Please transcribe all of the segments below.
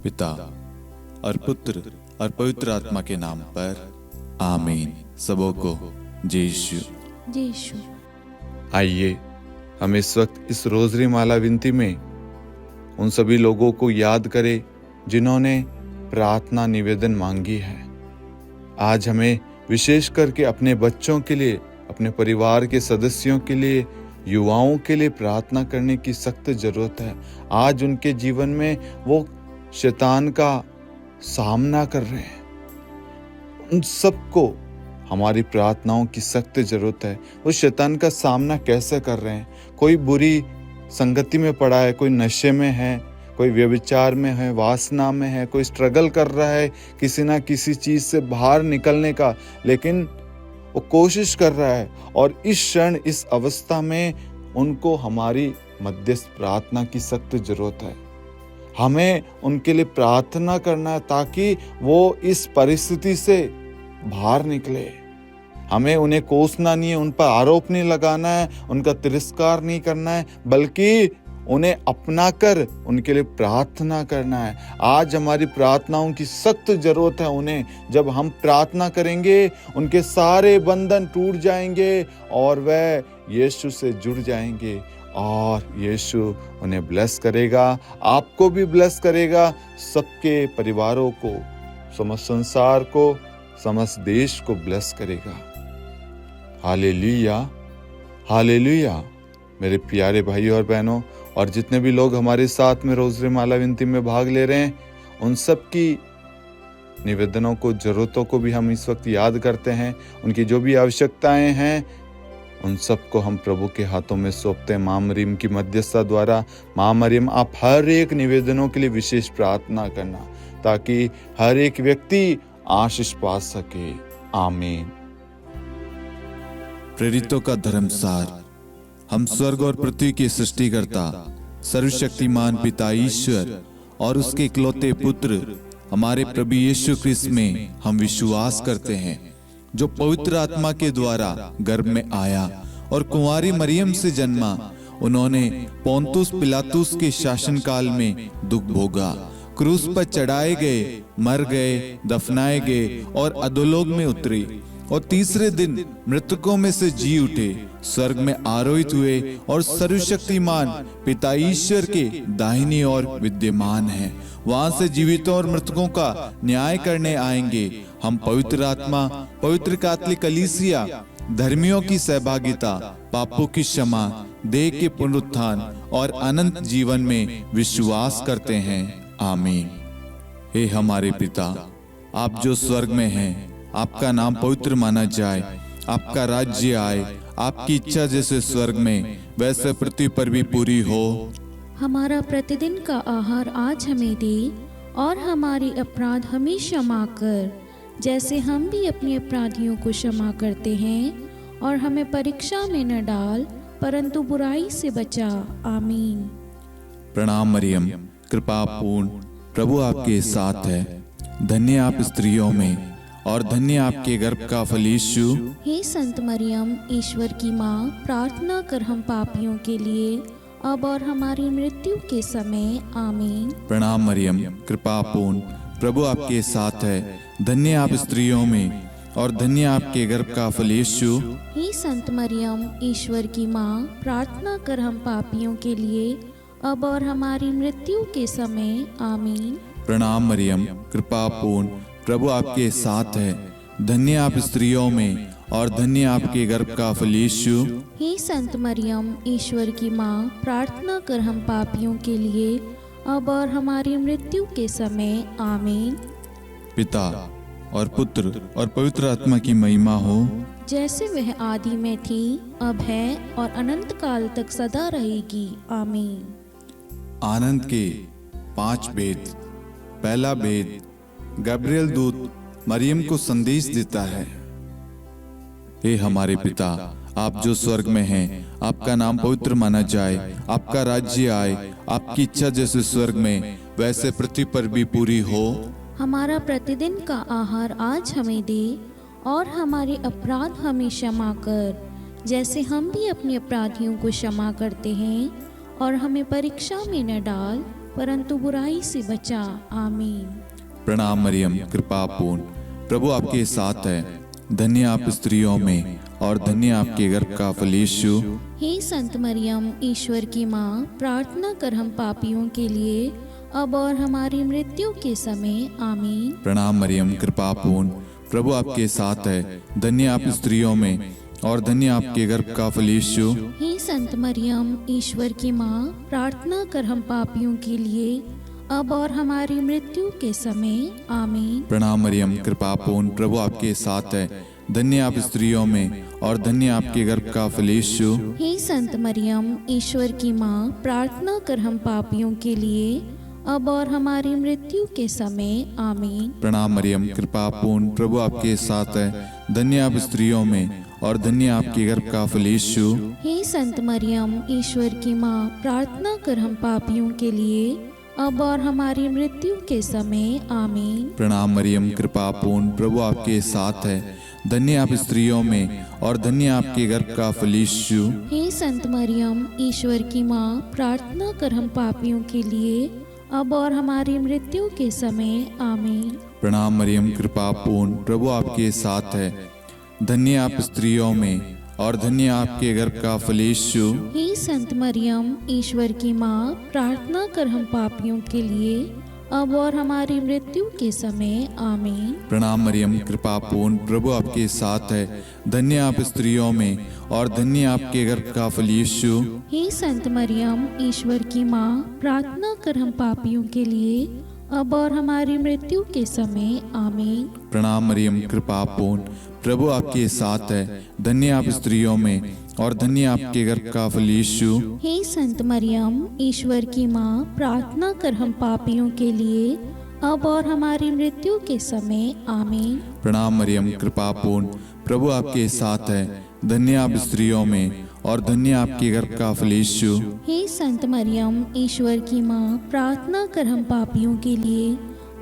पिता और पुत्र और पवित्र आत्मा के नाम पर आमीन। सबों को जय यीशु। जय यीशु। आइए हम इस वक्त इस रोजरी माला विनती में उन सभी लोगों को याद करें जिन्होंने प्रार्थना निवेदन मांगी है। आज हमें विशेष करके अपने बच्चों के लिए, अपने परिवार के सदस्यों के लिए, युवाओं के लिए प्रार्थना करने की सख्त जरूरत है। आज उनके जीवन में वो शैतान का सामना कर रहे हैं, उन सबको हमारी प्रार्थनाओं की सख्त जरूरत है। वो शैतान का सामना कैसे कर रहे हैं? कोई बुरी संगति में पड़ा है, कोई नशे में है, कोई व्यभिचार में है, वासना में है, कोई स्ट्रगल कर रहा है किसी ना किसी चीज से बाहर निकलने का, लेकिन वो कोशिश कर रहा है। और इस क्षण, इस अवस्था में उनको हमारी मध्यस्थ प्रार्थना की सख्त जरूरत है। हमें उनके लिए प्रार्थना करना है ताकि वो इस परिस्थिति से बाहर निकले। हमें उन्हें कोसना नहीं है, उन पर आरोप नहीं लगाना है, उनका तिरस्कार नहीं करना है, बल्कि उन्हें अपनाकर उनके लिए प्रार्थना करना है। आज हमारी प्रार्थनाओं की सख्त जरूरत है उन्हें। जब हम प्रार्थना करेंगे उनके सारे बंधन टूट जाएंगे और वह यीशु से जुड़ जाएंगे और यीशु उन्हें ब्लेस करेगा, आपको भी ब्लेस करेगा, सबके परिवारों को, समस्त संसार को, समस्त देश को ब्लेस करेगा। Hallelujah, hallelujah. मेरे प्यारे भाई और बहनों, और जितने भी लोग हमारे साथ में रोजरी माला विनती में भाग ले रहे हैं, उन सब की निवेदनों को, जरूरतों को भी हम इस वक्त याद करते हैं। उनकी जो भी आवश्यकताएं हैं उन सबको हम प्रभु के हाथों में सौंपते हैं माँ मरियम की मध्यस्थता द्वारा। माँ मरियम, आप हर एक निवेदनों के लिए विशेष प्रार्थना करना ताकि हर एक व्यक्ति आशीष पा सके। आमीन। प्रेरितों का धर्मसार। हम स्वर्ग और पृथ्वी के सृष्टिकर्ता सर्वशक्तिमान पिता ईश्वर और उसके इकलौते पुत्र हमारे प्रभु यीशु ख्रिस्त में हम विश्वास करते हैं, जो पवित्र आत्मा के द्वारा गर्भ में आया और कुंवारी मरियम से जन्मा। उन्होंने पोंतुस पिलातुस के शासनकाल में दुख भोगा, क्रूस पर चढ़ाए गए, मर गए, दफनाए गए और अधोलोक में उतरे और तीसरे दिन मृतकों में से जी उठे, स्वर्ग में आरोहित हुए और सर्वशक्तिमान पिता ईश्वर के दाहिनी ओर विद्यमान हैं। वहां से जीवितों और मृतकों का न्याय करने आएंगे। हम पवित्र आत्मा, पवित्र कैथोलिक कलीसिया, धर्मियों की सहभागिता, पापों की क्षमा, देह के पुनरुत्थान और अनंत जीवन में विश्वास करते हैं। आमीन। हे हमारे पिता, आप जो स्वर्ग में हैं, आपका नाम पवित्र माना जाए, आपका राज्य आए, आपकी इच्छा जैसे स्वर्ग में वैसे पृथ्वी पर भी पूरी हो। हमारा प्रतिदिन का आहार आज हमें दे और हमारे अपराध हमें क्षमा कर, जैसे हम भी अपने अपराधियों को क्षमा करते हैं, और हमें परीक्षा में न डाल परंतु बुराई से बचा। आमीन। प्रणाम मरियम, कृपा पूर्ण, प्रभु आपके साथ है। धन्य आप स्त्रियों में और धन्य आपके गर्भ का फल यीशु। हे संत मरियम, ईश्वर की माँ, प्रार्थना कर हम पापियों के लिए अब और हमारी मृत्यु के समय। आमीन। प्रणाम मरियम, कृपा पूर्ण, प्रभु आपके साथ है। धन्य आप स्त्रियों में और धन्य आपके गर्भ का फल यीशु। हे संत मरियम, ईश्वर की माँ, प्रार्थना कर हम पापियों के लिए अब और हमारी मृत्यु के समय। आमीन। प्रणाम मरियम, कृपा पूर्ण, प्रभु आपके साथ है। धन्य आप स्त्रियों में और धन्य आपके गर्भ का फल यीशु। हे संत मरियम, ईश्वर की माँ, प्रार्थना कर हम पापियों के लिए अब और हमारी मृत्यु के समय। आमीन। पिता और पुत्र और पवित्र आत्मा की महिमा हो, जैसे वह आदि में थी, अब है और अनंत काल तक सदा रहेगी। आमीन। आनंद के 5 भेद। पहला भेद, गब्रिएल दूत मरियम को संदेश देता है। हे हमारे पिता, आप जो स्वर्ग में हैं, आपका नाम पवित्र माना जाए, आपका राज्य आए, आपकी इच्छा जैसे स्वर्ग में वैसे पृथ्वी पर भी पूरी हो। हमारा प्रतिदिन का आहार आज हमें दे और हमारे अपराध हमें क्षमा कर, जैसे हम भी अपने अपराधियों को क्षमा करते हैं, और हमें परीक्षा में न डाल परंतु बुराई से बचा। आमीन। प्रणाम मरियम, कृपा पूर्ण, प्रभु आपके साथ है। धन्य आप स्त्रियों में और धन्य आपके गर्भ का फल यीशु। हे संत मरियम, ईश्वर की माँ, प्रार्थना कर हम पापियों के लिए अब और हमारी मृत्यु के समय। आमीन। प्रणाम मरियम, कृपा पूर्ण, प्रभु आपके साथ है। धन्य आप स्त्रियों में और धन्य आपके गर्भ का फल यीशु। हे संत मरियम, ईश्वर की माँ, प्रार्थना कर हम पापियों के लिए अब और हमारी मृत्यु के समय। आमीन। प्रणाम मरियम, कृपा पूर्ण, प्रभु आपके साथ है। धन्य आप स्त्रियों में और धन्य आपके गर्भ का फल यीशु। हे संत मरियम, ईश्वर की माँ, प्रार्थना कर हम पापियों के लिए अब और हमारी मृत्यु के समय। आमीन। प्रणाम मरियम, कृपा पूर्ण, प्रभु आपके साथ है। धन्य आप स्त्रियों में और धन्य आपके गर्भ का फल यीशु। हे संत मरियम, ईश्वर की माँ, प्रार्थना कर हम पापियों के लिए अब और हमारी मृत्यु के समय। आमीन। प्रणाम मरियम, कृपा पूर्ण, प्रभु आपके साथ है। धन्य आप स्त्रियों में और धन्य आपके गर्भ का फल यीशु। हे संत मरियम, ईश्वर की माँ, प्रार्थना कर हम पापियों के लिए अब और हमारी मृत्यु के समय। आमीन। प्रणाम मरियम, कृपा पूर्ण, प्रभु आपके साथ है। धन्य आप स्त्रियों में और धन्य आपके गर्भ का फल यीशु। हे संत मरियम, ईश्वर की माँ, प्रार्थना कर हम पापियों के लिए अब और हमारी मृत्यु के समय। आमीन। प्रणाम मरियम, कृपा पूर्ण, प्रभु आपके साथ है। धन्य आप स्त्रियों में और धन्य आपके गर्भ का फल यीशु। हे संत मरियम, ईश्वर की माँ, प्रार्थना कर हम पापियों के लिए अब और हमारी मृत्यु के समय। आमीन। प्रणाम मरियम, कृपा पूर्ण, प्रभु आपके साथ है। धन्य आप स्त्रियों में और धन्य आपके गर्भ का फल यीशु। हे संत मरियम, ईश्वर की माँ, प्रार्थना कर हम पापियों के लिए अब और हमारी मृत्यु के समय। आमीन। प्रणाम मरियम, कृपा पूर्ण, प्रभु आपके साथ है। धन्य आप स्त्रियों में और धन्य आपके गर्भ का फल यीशु। हे संत मरियम, ईश्वर की माँ, प्रार्थना कर हम पापियों के लिए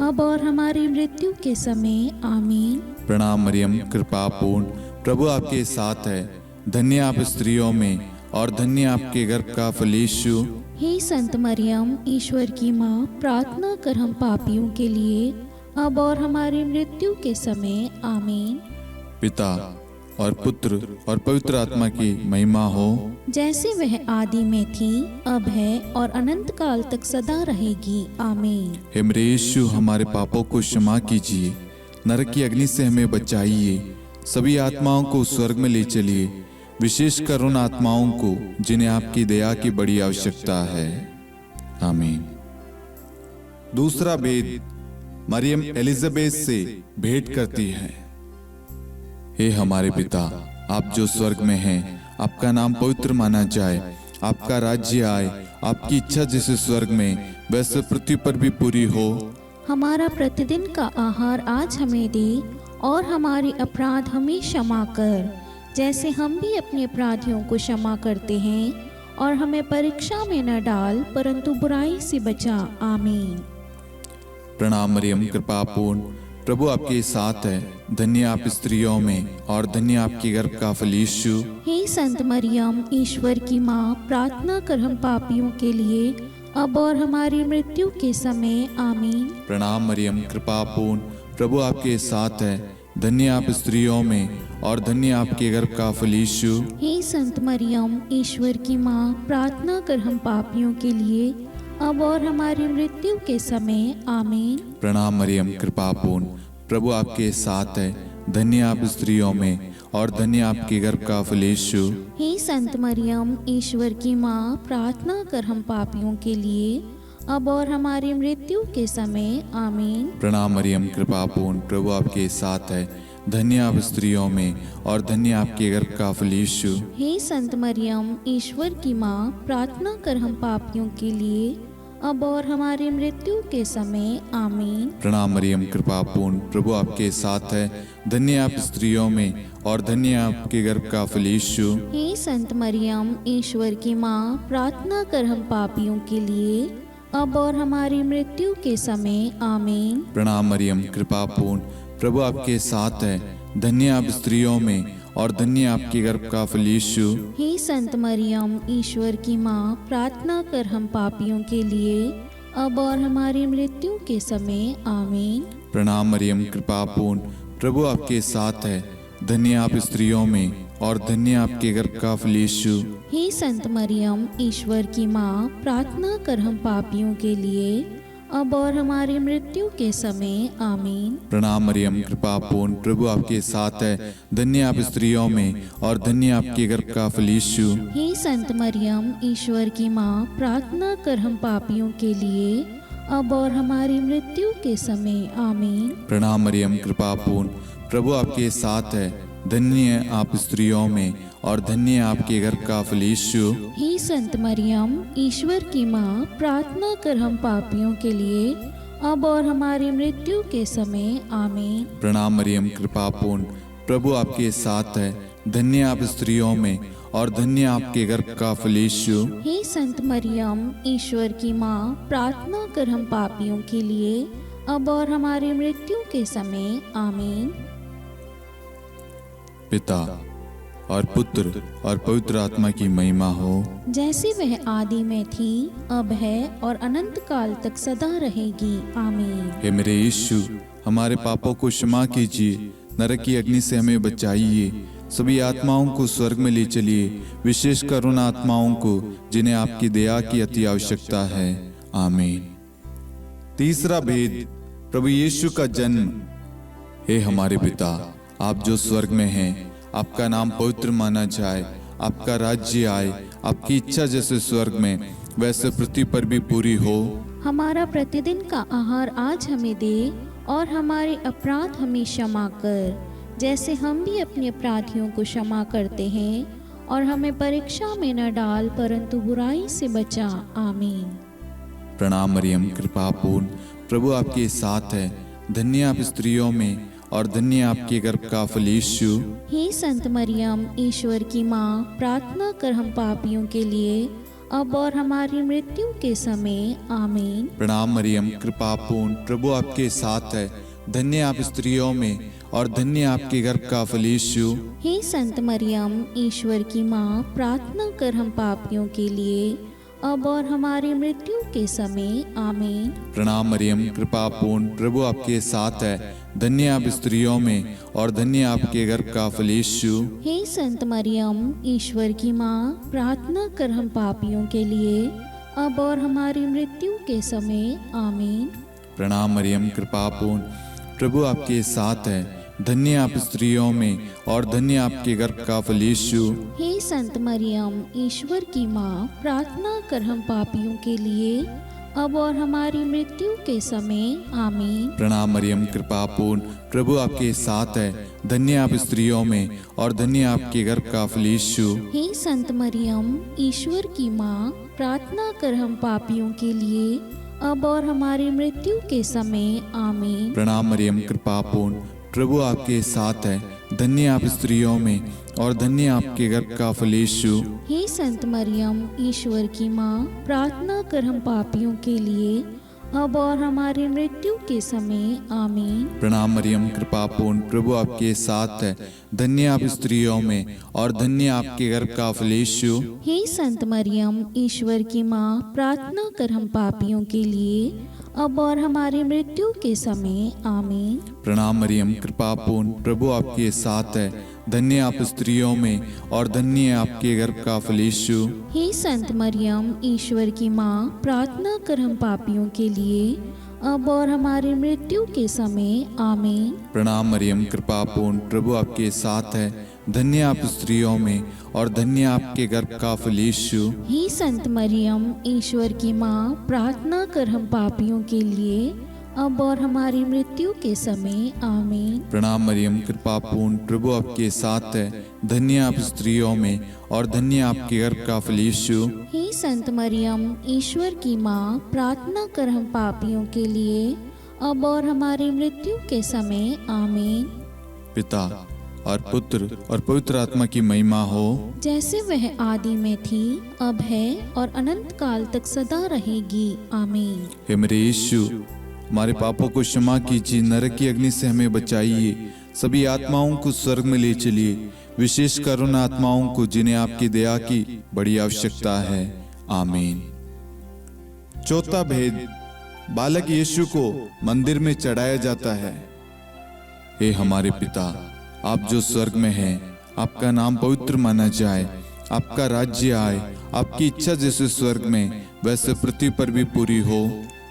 अब और हमारी मृत्यु के समय। आमीन। प्रणाम मरियम, कृपा पूर्ण, प्रभु आपके साथ है। धन्य आप स्त्रियों में और धन्य आपके गर्भ का फल यीशु। हे संत मरियम, ईश्वर की माँ, प्रार्थना कर हम पापियों के लिए अब और हमारी मृत्यु के समय। आमीन। पिता और पुत्र और पवित्र आत्मा की महिमा हो, जैसे वह आदि में थी, अब है और अनंत काल तक सदा रहेगी। आमीन। हे मेरे यीशु, हमारे पापों को क्षमा कीजिए, नरक की अग्नि से हमें बचाइए, सभी आत्माओं को स्वर्ग में ले चलिए, विशेषकर उन आत्माओं को जिन्हें आपकी दया की बड़ी आवश्यकता है। आमीन। दूसरा भेद, मरियम एलिजाबेथ से भेंट करती है। हे हमारे पिता, आप जो स्वर्ग में हैं, आपका नाम पवित्र माना जाए, आपका राज्य आए, आपकी इच्छा जैसे स्वर्ग में वैसे पृथ्वी पर भी पूरी हो। हमारा प्रतिदिन का आहार आज हमें दे और हमारे अपराध हमें क्षमा कर, जैसे हम भी अपने अपराधियों को क्षमा करते हैं, और हमें परीक्षा में न डाल परंतु बुराई से बचा। आमीन। प्रणाम मरियम, कृपा पूर्ण, प्रभु आपके साथ है। धन्य आप स्त्रियों में और धन्य आपके गर्भ का फल यीशु। हे संत मरियम, ईश्वर की माँ, प्रार्थना कर हम पापियों के लिए अब और हमारी मृत्यु के समय। आमीन। प्रणाम मरियम, कृपा पूर्ण, प्रभु आपके साथ है। धन्य आप स्त्रियों में और धन्य आपके गर्भ का फल यीशु। हे संत मरियम, ईश्वर की माँ, प्रार्थना कर हम पापियों के लिए अब और हमारी मृत्यु के समय। आमीन। प्रणाम मरियम, कृपा पूर्ण, प्रभु आपके साथ है। धन्य आप स्त्रियों में और धन्य आपके गर्भ का फल यीशु। हे संत मरियम, ईश्वर की माँ, प्रार्थना कर हम पापियों के लिए अब और हमारी मृत्यु के समय। आमीन। प्रणाम मरियम, कृपा पूर्ण, प्रभु आपके साथ है। धन्य आप स्त्रियों में और धन्य आपके गर्भ का फल यीशु। हे संत मरियम, ईश्वर की माँ, प्रार्थना कर हम पापियों के लिए अब और हमारी मृत्यु के समय। आमीन। प्रणाम मरियम, कृपा पूर्ण, प्रभु आपके साथ है। धन्य आप स्त्रियों में और धन्य आपके गर्भ का फल यीशु। हे संत मरियम, ईश्वर की माँ, प्रार्थना कर हम पापियों के लिए अब और हमारी मृत्यु के समय। आमीन। प्रणाम मरियम, कृपा पूर्ण, प्रभु आपके साथ है। धन्य आप स्त्रियों में और धन्य आपके गर्भ का फल यीशु। हे संत मरियम, ईश्वर की माँ, प्रार्थना कर हम पापियों के लिए अब और हमारी मृत्यु के समय आमीन। प्रणाम मरियम, कृपा पूर्ण, प्रभु आपके साथ है। धन्य आप स्त्रियों में और धन्य आपके गर्भ का फल यीशु। हे संत मरियम, ईश्वर की माँ, प्रार्थना कर हम पापियों के लिए, अब और हमारी मृत्यु के समय आमीन। प्रणाम मरियम, कृपा पूर्ण, प्रभु आपके साथ है। धन्य आप स्त्रियों में और धन्य आपके गर्भ का फल यीशु। हे संत मरियम, ईश्वर की माँ, प्रार्थना कर हम पापियों के लिए, अब और हमारी मृत्यु के समय आमीन। प्रणाम मरियम, कृपा पूर्ण, प्रभु आपके साथ है। धन्य आप स्त्रियों में और धन्य आपके गर्भ का फल यीशु। हे संत मरियम, ईश्वर की माँ, प्रार्थना कर हम पापियों के लिए, अब और हमारी मृत्यु के समय आमीन। प्रणाम मरियम, कृपा पूर्ण, प्रभु आपके साथ है। धन्य आप स्त्रियों में और धन्य आपके गर्भ का फल यीशु। हे संत मरियम, ईश्वर की माँ, प्रार्थना कर हम पापियों के लिए, अब और हमारी मृत्यु के समय आमीन। पिता और पुत्र और पवित्र आत्मा की महिमा हो, जैसे वह आदि में थी, अब है और अनंत काल तक सदा रहेगी आमीन। हे मेरे यीशु, हमारे पापों को क्षमा कीजिए, नरक की अग्नि से हमें बचाइए, सभी आत्माओं को स्वर्ग में ले चलिए, विशेषकर उन आत्माओं को जिन्हें आपकी दया की अति आवश्यकता है। आमीन। तीसरा भेद, प्रभु यीशु का जन्म। हे हमारे पिता, आप जो स्वर्ग में हैं, आपका नाम पवित्र माना जाए, आपका राज्य आए, आपकी इच्छा जैसे स्वर्ग में वैसे पृथ्वी पर भी पूरी हो। हमारा प्रतिदिन का आहार आज हमें दे, और हमारे अपराध हमें क्षमा कर, जैसे हम भी अपने अपराधियों को क्षमा करते हैं, और हमें परीक्षा में न डाल, परंतु बुराई से बचा। आमीन। प्रणाम मरियम, कृपा पूर्ण, प्रभु आपके साथ है। धन्य आप स्त्रियों में और धन्य आपके गर्भ का फल यीशु। हे संत मरियम, ईश्वर की माँ, प्रार्थना कर हम पापियों के लिए, अब और हमारी मृत्यु के समय आमीन। प्रणाम मरियम, कृपा पूर्ण, प्रभु आपके साथ है। धन्य आप स्त्रियों में और धन्य आपके गर्भ का फल यीशु। हे संत मरियम, ईश्वर की माँ, प्रार्थना कर हम पापियों के लिए, अब और हमारी मृत्यु के समय आमीन। प्रणाम मरियम, कृपा पूर्ण, प्रभु आपके साथ है। धन्य आप स्त्रियों में और धन्य आपके गर्भ का फल यीशु। हे संत मरियम, ईश्वर की माँ, प्रार्थना कर हम पापियों के लिए, अब और हमारी मृत्यु के समय आमीन। प्रणाम मरियम, कृपा पूर्ण, प्रभु आपके साथ है। धन्य आप स्त्रियों में और धन्य आपके गर्भ का फल यीशु। हे संत मरियम, ईश्वर की माँ, प्रार्थना कर हम पापियों के लिए, अब और हमारी मृत्यु के समय आमीन। प्रणाम मरियम, कृपा पूर्ण, प्रभु आपके साथ है। धन्य आप स्त्रियों में और धन्य आपके गर्भ का फल यीशु। हे संत मरियम, ईश्वर की माँ, प्रार्थना कर हम पापियों के लिए, अब और हमारी मृत्यु के समय आमीन। प्रणाम मरियम, कृपा पूर्ण, प्रभु आपके साथ है। धन्य आप स्त्रियों में और धन्य आपके गर्भ का फल यीशु। हे संत मरियम, ईश्वर की माँ, प्रार्थना कर हम पापियों के लिए, अब और हमारी मृत्यु के समय आमीन। प्रणाम मरियम, कृपा पूर्ण, प्रभु आपके साथ है। धन्य आप स्त्रियों में और धन्य आपके गर्भ का फल यीशु। हे संत मरियम, ईश्वर की माँ, प्रार्थना कर हम पापियों के लिए, अब और हमारी मृत्यु के समय आमीन। प्रणाम मरियम, कृपा पूर्ण, प्रभु आपके साथ है। धन्य आप स्त्रियों में और धन्य आपके गर्भ का फल यीशु। हे संत मरियम, ईश्वर की माँ, प्रार्थना कर हम पापियों के लिए, अब और हमारी मृत्यु के समय आमीन। प्रणाम मरियम, कृपा पूर्ण, प्रभु आपके साथ है। धन्य आप स्त्रियों में और धन्य आपके गर्भ का फल यीशु। हे संत मरियम, ईश्वर की माँ, प्रार्थना कर हम पापियों के लिए, अब और हमारी मृत्यु के समय आमीन। प्रणाम मरियम, कृपा पूर्ण, प्रभु आपके साथ है। धन्य आप स्त्रियों में और धन्य आपके गर्भ का फल यीशु। हे संत मरियम, ईश्वर की माँ, प्रार्थना कर हम पापियों के लिए, अब और हमारी मृत्यु के समय आमीन। पिता और पुत्र और पवित्र आत्मा की महिमा हो, जैसे वह आदि में थी, अब है और अनंत काल तक सदा रहेगी आमीन। हे मेरे यीशु, हमारे पापों को क्षमा कीजिए, नरक की अग्नि से हमें बचाइए, सभी आत्माओं को स्वर्ग में ले चलिए, विशेषकर उन आत्माओं को जिन्हें आपकी दया की बड़ी आवश्यकता है। आमीन। चौथा भेद, बालक यीशु को मंदिर में चढ़ाया जाता है। हे हमारे पिता, आप जो स्वर्ग में हैं, आपका नाम पवित्र माना जाए, आपका राज्य आए, आपकी इच्छा जैसे स्वर्ग में वैसे पृथ्वी पर भी पूरी हो।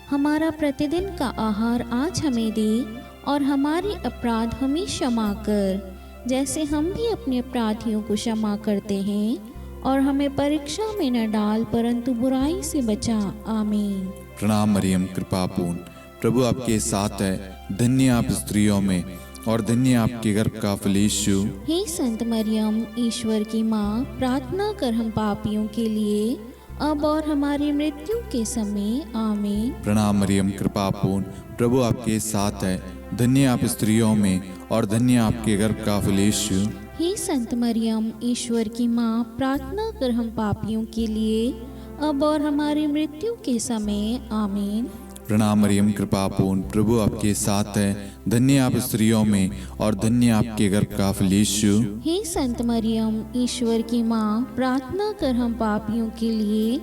हमारा प्रतिदिन का आहार आज हमें दे, और हमारे अपराध हमें क्षमा कर, जैसे हम भी अपने अपराधियों को क्षमा करते हैं, और हमें परीक्षा में न डाल परंतु बुराई से बचा। आमीन। प्रणाम मरियम, कृपापूर्ण, प्रभु आपके साथ है, धन्य आप स्त्रियों में और धन्य आपके गर्भ का फल यीशु। हे संत मरियम, ईश्वर की माँ, प्रार्थना कर हम पापियों के लिए, अब और हमारी मृत्यु के समय। आमीन। प्रणाम मरियम, कृपापूर्ण, प्रभु आपके साथ है, धन्य आप स्त्रियों में और धन्य आपके गर्भ का फल यीशु। हे संत मरियम, ईश्वर की माँ, प्रार्थना कर हम पापियों के लिए, अब और हमारी मृत्यु के समय। आमीन। प्रणाम मरियम, कृपापूर्ण, प्रभु आपके साथ है, धन्य आप स्त्रियों में और धन्य आपके गर्भ का फल यीशु। हे संत मरियम, ईश्वर की माँ, प्रार्थना कर हम पापियों के लिए,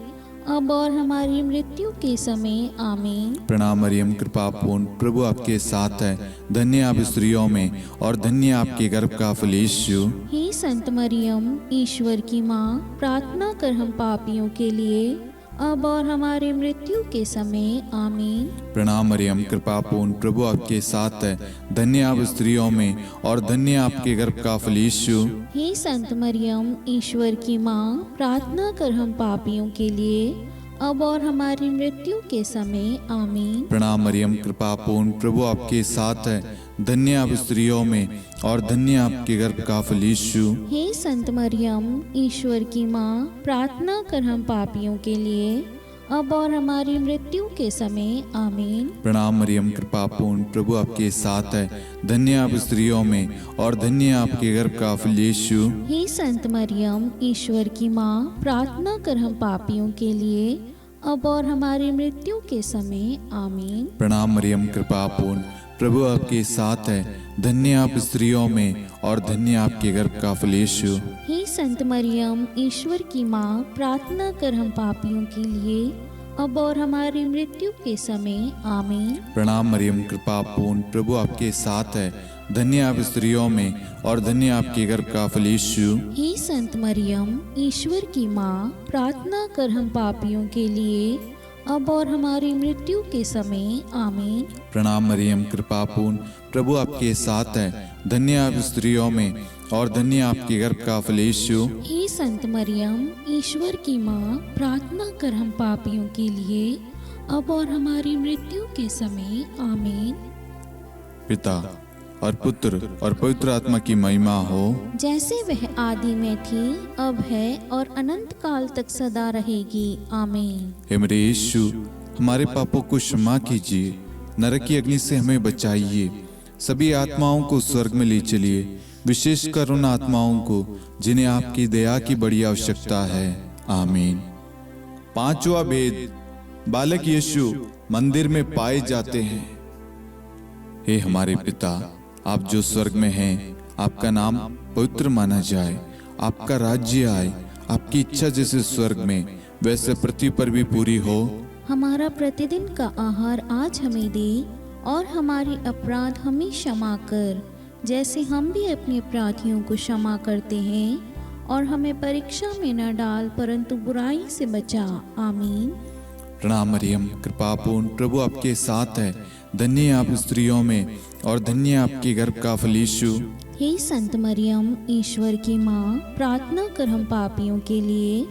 अब और हमारी मृत्यु के समय। आमीन। प्रणाम मरियम, कृपापूर्ण, प्रभु आपके साथ है, धन्य आप स्त्रियों में और धन्य आपके गर्भ का फल यीशु। हे संत मरियम, ईश्वर की माँ, प्रार्थना कर हम पापियों के लिए, अब और हमारी मृत्यु के समय। आमीन। प्रणाम मरियम, कृपापूर्ण, प्रभु आपके साथ है, धन्य आप स्त्रियों में और धन्य आपके गर्भ का फल यीशु। हे संत मरियम, ईश्वर की माँ, प्रार्थना कर हम पापियों के लिए, अब और हमारी मृत्यु के समय। आमीन। प्रणाम मरियम, कृपापूर्ण, प्रभु आपके साथ है, धन्य आप स्त्रियों में और धन्य आपके गर्भ का फल यीशु। हे संत मरियम, ईश्वर की माँ, प्रार्थना कर हम पापियों के लिए, अब और हमारी मृत्यु के समय। आमीन। प्रणाम मरियम, कृपापूर्ण, प्रभु आपके साथ है, धन्य आप स्त्रियों में और धन्य आपके गर्भ का फल यीशु। हे संत मरियम, ईश्वर की माँ, प्रार्थना कर हम पापियों के लिए, अब और हमारी मृत्यु के समय। आमीन। प्रणाम मरियम, कृपापूर्ण, प्रभु आपके साथ है, धन्य आप स्त्रियों में और धन्य आपके गर्भ का फल यीशु। हे संत मरियम, ईश्वर की माँ, प्रार्थना कर हम पापियों के लिए, अब और हमारी मृत्यु के समय। आमीन। प्रणाम मरियम, कृपापूर्ण, प्रभु आपके साथ है, धन्य आप स्त्रियों में और धन्य आपके गर्भ का फल यीशु। हे संत मरियम, ईश्वर की माँ, प्रार्थना कर हम पापियों के लिए, अब और हमारी मृत्यु के समय। आमीन। प्रणाम मरियम, कृपापूर्ण, प्रभु आपके साथ है, धन्य आप स्त्रियों में और धन्य आपके गर्भ का फल यीशु। हे संत मरियम, ईश्वर की माँ, प्रार्थना कर हम पापियों के लिए, अब और हमारी मृत्यु के समय। आमीन। पिता और पुत्र और पवित्र आत्मा की महिमा हो, जैसे वह आदि में थी, अब है और अनंत काल तक सदा रहेगी। आमीन। हे मेरे यीशु, हमारे पापों को क्षमा कीजिए, नरक की अग्नि से हमें बचाइए, सभी आत्माओं को स्वर्ग में ले चलिए, विशेषकर उन आत्माओं को जिन्हें आपकी दया की बड़ी आवश्यकता है। आमीन। पांचवा भेद, बालक यीशु मंदिर में पाए जाते हैं। हे हमारे पिता, आप जो स्वर्ग में हैं, आपका नाम पवित्र माना जाए, आपका राज्य आए, आपकी इच्छा जैसे स्वर्ग में वैसे पृथ्वी पर भी पूरी हो। हमारा प्रतिदिन का आहार आज हमें दे, और हमारे अपराध हमें क्षमा कर, जैसे हम भी अपने अपराधियों को क्षमा करते हैं, और हमें परीक्षा में न डाल परंतु बुराई से बचा। आमीन। प्रणाम मरियम, कृपापूर्ण, प्रभु आपके साथ है, धन्य आप स्त्रियों में और धन्य आपके गर्भ का फल यीशु। हे संत मरियम, ईश्वर की माँ, प्रार्थना कर हम पापियों के लिए,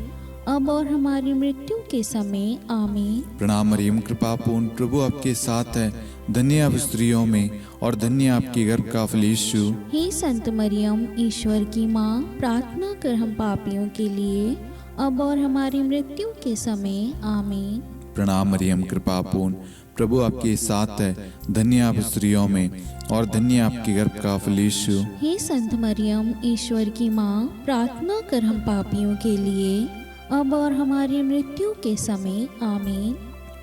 अब और हमारी मृत्यु के समय। आमीन। प्रणाम मरियम, कृपापूर्ण, प्रभु आपके साथ है, धन्य आप स्त्रियों में और धन्य आपके गर्भ का फल यीशु। हे संत मरियम, ईश्वर की माँ, प्रार्थना कर हम पापियों के लिए, अब और हमारी मृत्यु के समय। आमीन। प्रणाम मरियम, कृपापूर्ण, प्रभु आपके साथ है, धन्य आप स्त्रियों में और धन्य आपके गर्भ का फल यीशु। हे संत मरियम, ईश्वर की माँ, प्रार्थना कर हम पापियों के लिए, अब और हमारी मृत्यु के समय। आमीन।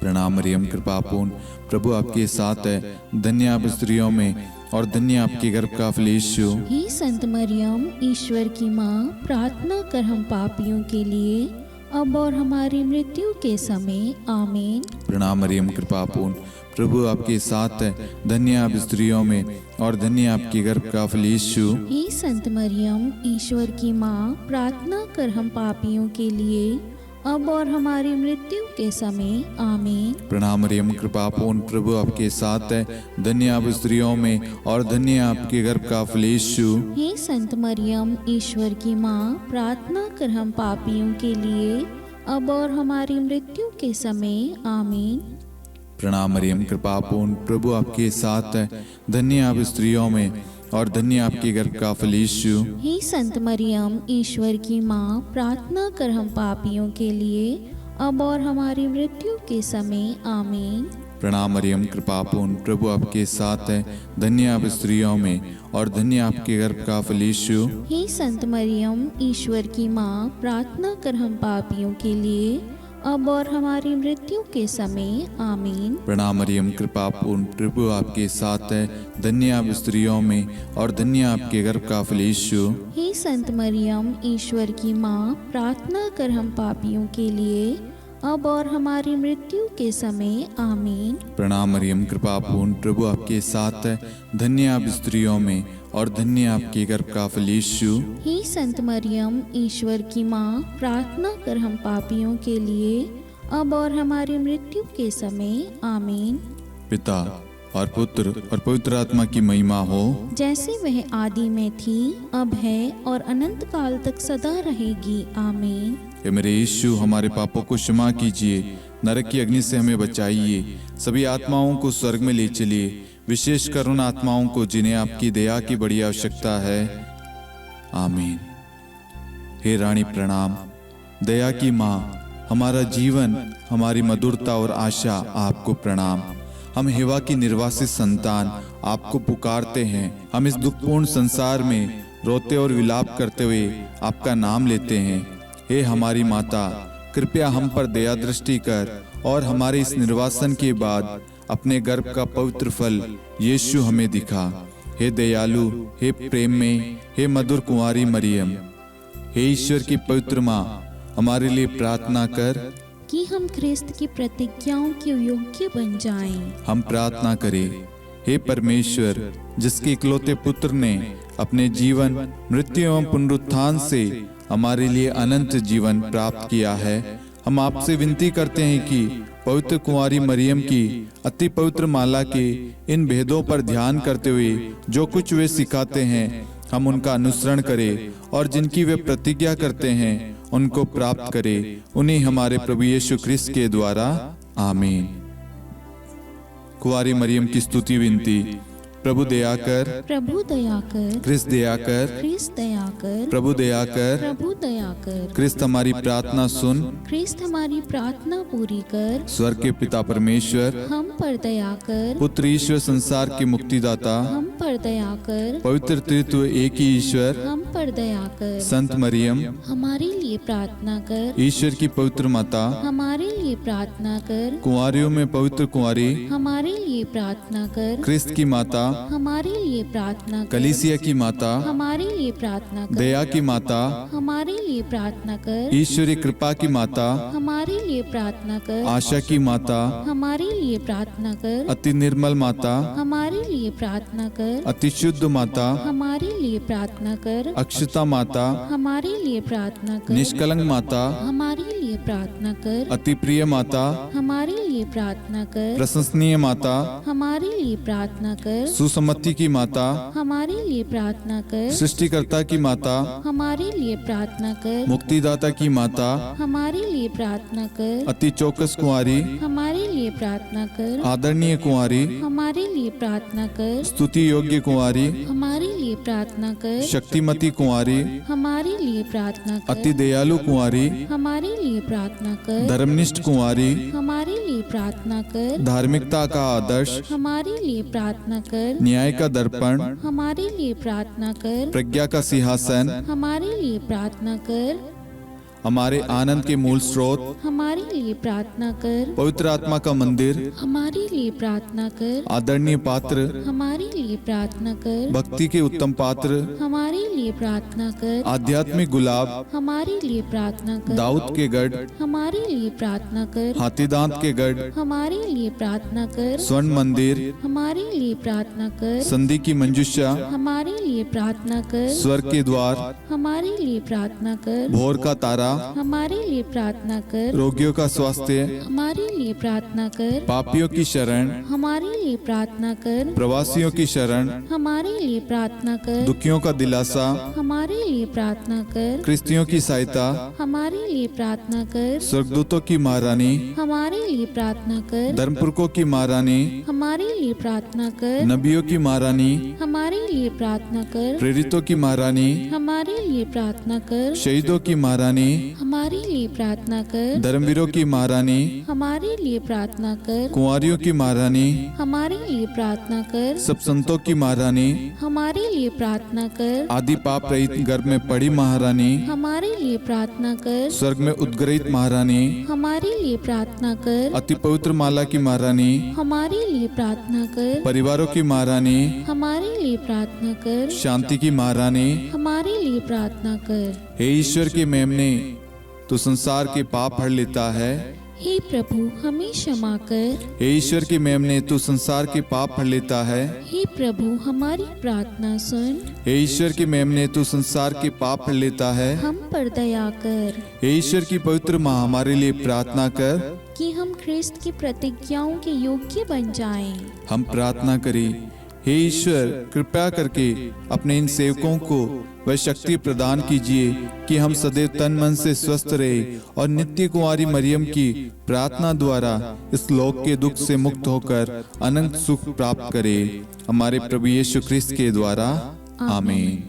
प्रणाम मरियम, कृपापूर्ण, प्रभु आपके साथ है, धन्य आप स्त्रियों में और धन्य आपके गर्भ का फल यीशु। हे संत मरियम, ईश्वर की माँ, प्रार्थना कर हम पापियों के लिए, अब और हमारी मृत्यु के समय आमीन। प्रणाम मरियम, कृपा पूर्ण, प्रभु आपके साथ है। धन्य आप स्त्रियों में और धन्य आपके गर्भ का फल यीशु। हे संत मरियम, ईश्वर की माँ, प्रार्थना कर हम पापियों के लिए, अब और हमारी मृत्यु के समय आमीन। प्रणाम मरियम, कृपा पूर्ण, प्रभु आपके साथ है। धन्य आप स्त्रियों में और धन्य आपके गर्भ का फल यीशु। हे संत मरियम, ईश्वर की माँ, प्रार्थना कर हम पापियों के लिए, अब और हमारी मृत्यु के समय आमीन। प्रणाम मरियम, कृपा पूर्ण, प्रभु आपके साथ है। धन्य आप स्त्रियों में और धन्य आपके गर्भ का फल यीशु। हे संत मरियम, ईश्वर की माँ, प्रार्थना कर हम पापियों के लिए, अब और हमारी मृत्यु के समय आमीन। प्रणाम मरियम, कृपा पूर्ण, प्रभु आपके साथ है। धन्य आप स्त्रियों में और धन्य आपके गर्भ का फल यीशु। हे संत मरियम, ईश्वर की माँ, प्रार्थना कर हम पापियों के लिए, अब और हमारी मृत्यु के समय आमीन। प्रणाम मरियम, कृपा पूर्ण, प्रभु आपके साथ है। धन्य आप स्त्रियों में और धन्य आपके गर्भ का फल यीशु। हे संत मरियम, ईश्वर की माँ, प्रार्थना कर हम पापियों के लिए, अब और हमारी मृत्यु के समय आमीन। प्रणाम मरियम, कृपा पूर्ण, प्रभु आपके साथ है। धन्य आप स्त्रियों में और धन्य आपके गर्भ का फल यीशु। हे संत मरियम, ईश्वर की माँ, प्रार्थना कर हम पापियों के लिए, अब और हमारी मृत्यु के समय आमीन। पिता और पुत्र और पवित्र आत्मा की महिमा हो, जैसे वह आदि में थी, अब है और अनंत काल तक सदा रहेगी आमीन। हे मेरे यीशु, हमारे पापों को क्षमा कीजिए, नरक की अग्नि से हमें बचाइए, सभी आत्माओं को स्वर्ग में ले चलिए, विशेषकर उन आत्माओं को जिन्हें आपकी दया की बड़ी आवश्यकता है। आमीन। हे रानी प्रणाम, दया की माँ, हमारा जीवन, हमारी मधुरता और आशा आपको प्रणाम। हम हेवा की निर्वासित संतान आपको पुकारते हैं। हम इस दुखपूर्ण संसार में रोते और विलाप करते हुए आपका नाम लेते हैं। हे हमारी माता, कृपया हम पर दया दृष्टि कर और हमारे इस निर्वासन के बाद अपने गर्भ का पवित्र फल यीशु हमें दिखा। हे दयालु, हे प्रेम में, हे मधुर कुंवारी मरियम, हे ईश्वर की पवित्र माँ, हमारे लिए प्रार्थना कर कि हम ख्रिस्त की प्रतिज्ञाओं के योग्य बन जाएं। हम प्रार्थना करें। हे परमेश्वर, जिसके इकलौते पुत्र ने अपने जीवन, मृत्यु एवं पुनरुत्थान से हमारे लिए अनंत जीवन प्राप्त किया है, हम आपसे विनती करते हैं कि पवित्र कुंवारी मरियम की अति पवित्र माला के इन भेदों पर ध्यान करते हुए जो कुछ वे सिखाते हैं, हम उनका अनुसरण करें और जिनकी वे प्रतिज्ञा करते हैं उनको प्राप्त करें। उन्हीं हमारे प्रभु यीशु ख्रिस्त के द्वारा आमीन। कुंवारी मरियम की स्तुति विनती। प्रभु दया कर, प्रभु दया कर, ख्रिस्त दया कर, ख्रिस्त दया कर, प्रभु दया कर, प्रभु दया कर, ख्रिस्त हमारी प्रार्थना सुन। ख्रिस्त हमारी प्रार्थना पूरी कर, स्वर्ग के पिता परमेश्वर, हम पर दया कर, पुत्र ईश्वर संसार के मुक्तिदाता, हम पर दया कर, पवित्र त्रित्व एक ही ईश्वर, हम पर दया कर, संत मरियम, हमारे लिए प्रार्थना कर, ईश्वर की पवित्र माता, हमारे लिए प्रार्थना कर, कुंवारियों में पवित्र कुंवारी, हमारे लिए प्रार्थना कर, ख्रिस्त की माता, हमारे लिए प्रार्थना कर, कलीसिया की माता, हमारे लिए प्रार्थना कर, दया की माता, हमारे लिए प्रार्थना कर, ईश्वरी कृपा की माता, हमारे लिए प्रार्थना कर, आशा की माता, हमारे लिए प्रार्थना कर, अति निर्मल माता, हमारे लिए प्रार्थना कर, अति शुद्ध माता, हमारे लिए प्रार्थना कर, अक्षता माता, हमारे लिए प्रार्थना कर, निष्कलंक माता, हमारे लिए प्रार्थना कर, अति प्रिय माता, हमारे लिए प्रार्थना कर, प्रशंसनीय माता, हमारे लिए प्रार्थना कर, सुसम्मति की माता, हमारे लिए प्रार्थना कर, सृष्टिकर्ता की माता, हमारे लिए प्रार्थना कर, मुक्तिदाता की माता, हमारे लिए प्रार्थना कर, अति चौकस कुंवारी, हमारे लिए प्रार्थना कर, आदरणीय कुंवारी, हमारे लिए प्रार्थना कर, स्तुति योग्य कुंवारी, हमारे लिए प्रार्थना कर, शक्तिमती कुंवारी, हमारे लिए प्रार्थना अति कर, दयालु कुंवारी, हमारे लिए प्रार्थना कर, धर्मनिष्ठ कुंवारी, हमारे लिए प्रार्थना कर, धार्मिकता का आदर्श, हमारे लिए प्रार्थना कर, न्याय का दर्पण, हमारे लिए प्रार्थना कर, प्रज्ञा का सिंहासन, हमारे लिए प्रार्थना कर, हमारे आनंद के मूल स्रोत, हमारे लिए प्रार्थना कर। पवित्र आत्मा का मंदिर, हमारे लिए प्रार्थना कर। आदरणीय पात्र, हमारे लिए प्रार्थना कर। भक्ति के उत्तम पात्र, हमारे लिए प्रार्थना कर। आध्यात्मिक गुलाब, हमारे लिए प्रार्थना कर। दाऊद के गढ़, हमारे लिए प्रार्थना कर। हाथीदांत के गढ़, हमारे लिए प्रार्थना कर। स्वर्ण मंदिर, हमारे लिए प्रार्थना कर। संधि की मंजुषा, हमारे लिए प्रार्थना कर। स्वर्ग के द्वार, हमारे लिए प्रार्थना कर। भोर का तारा, हमारे लिए प्रार्थना कर। रोगियों का स्वास्थ्य, हमारे लिए प्रार्थना कर। पापियों की शरण, हमारे लिए प्रार्थना कर। प्रवासियों की शरण, हमारे लिए प्रार्थना कर। दुखियों का दिलासा, हमारे लिए प्रार्थना कर। क्रिस्तियों की सहायता, हमारे लिए प्रार्थना कर। स्वर्गदूतों की महारानी, हमारे लिए प्रार्थना कर। धर्मपुरखों की महारानी, हमारे लिए प्रार्थना कर। नबियों की महारानी, हमारे लिए प्रार्थना कर। प्रेरितों की महारानी, हमारे लिए प्रार्थना कर। शहीदों की महारानी, हमारे लिए प्रार्थना कर। धर्मवीरों की महारानी, हमारे लिए प्रार्थना कर। कुंवारियों की महारानी, हमारे लिए प्रार्थना कर। सब संतों की महारानी, हमारे लिए प्रार्थना कर। आदि पाप रहित गर्भ में पड़ी महारानी, हमारे लिए प्रार्थना कर। स्वर्ग में उद्गृहित महारानी, हमारे लिए प्रार्थना कर। अति पवित्र माला की महारानी, हमारे लिए प्रार्थना कर। परिवारों की महारानी, हमारे लिए प्रार्थना कर। शांति की महारानी, हमारे लिए प्रार्थना कर। हे ईश्वर के मेमने, तू संसार के पाप हर लेता है। हे प्रभु हमें क्षमा कर। हे ईश्वर की मेमने, तू संसार के पाप हर लेता है। हे प्रभु हमारी प्रार्थना सुन। हे ईश्वर की मेमने, तू संसार के पाप हर लेता है। हम पर दया कर हे ईश्वर की पवित्र माँ, हमारे लिए प्रार्थना कर। कि हम ख्रिस्त की प्रतिज्ञाओं के योग्य बन जाएं। हम प्रार्थना करें, हे ईश्वर कृपया करके अपने इन सेवकों को वह शक्ति प्रदान कीजिए कि हम सदैव तन मन से स्वस्थ रहे और नित्य कुंवारी मरियम की प्रार्थना द्वारा इस लोक के दुख से मुक्त होकर अनंत सुख प्राप्त करें। हमारे प्रभु यीशु ख्रिस्त के द्वारा, आमीन।